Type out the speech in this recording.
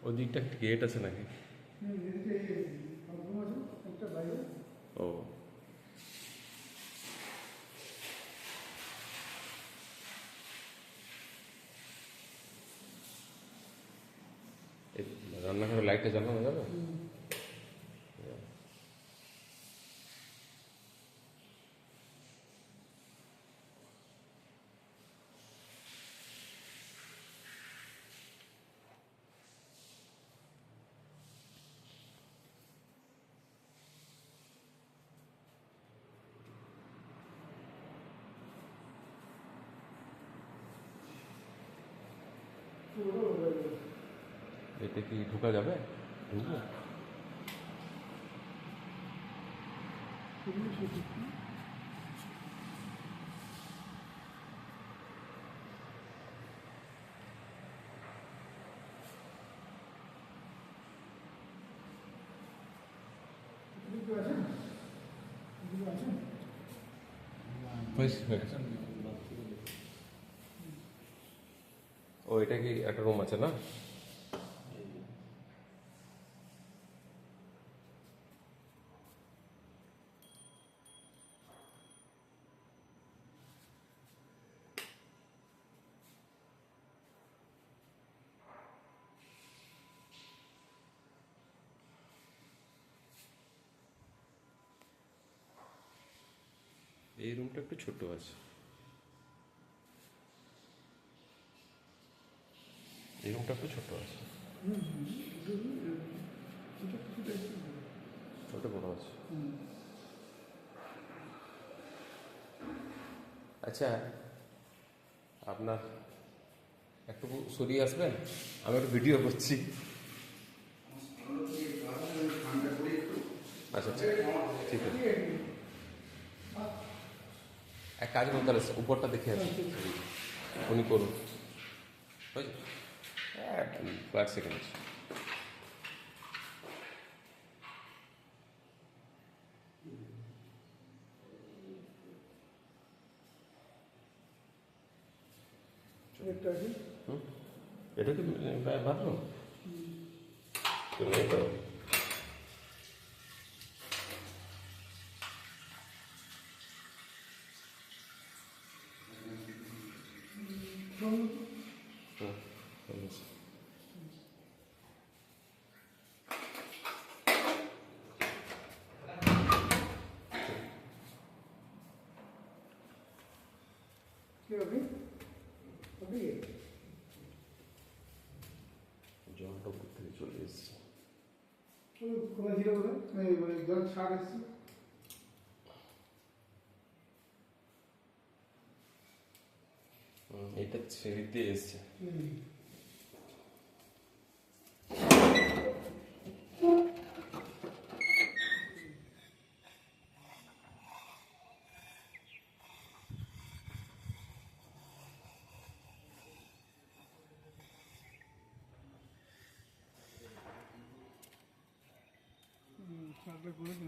ওদিকটা গেট আছে নাকি? ও রান্নাঘরে লাইটটা জ্বালানো যাবে? এতে কি ঢোকা যাবে? ঢুকবো? ও এটা কি একটা রুম আছে না? এই রুমটা একটু ছোট আছে। এই রুমটা একটু ছোট আছে। ছোট বড় আছে। আচ্ছা, আপনার একটু সরিয়ে আসবেন, আমি একটু ভিডিও করছি। আচ্ছা আচ্ছা, ঠিক আছে। এক কাজ করতে হবে, উপরটা দেখে আসি, উনি করুন। কয়েক সেকেন্ড। এটা কি বাথরুম? জলটা উপর থেকে চলে এসছে। জল ছাড় এসছে। এটা সিঁড়ি দিয়ে এসছে। ছাড়টা করে দিন।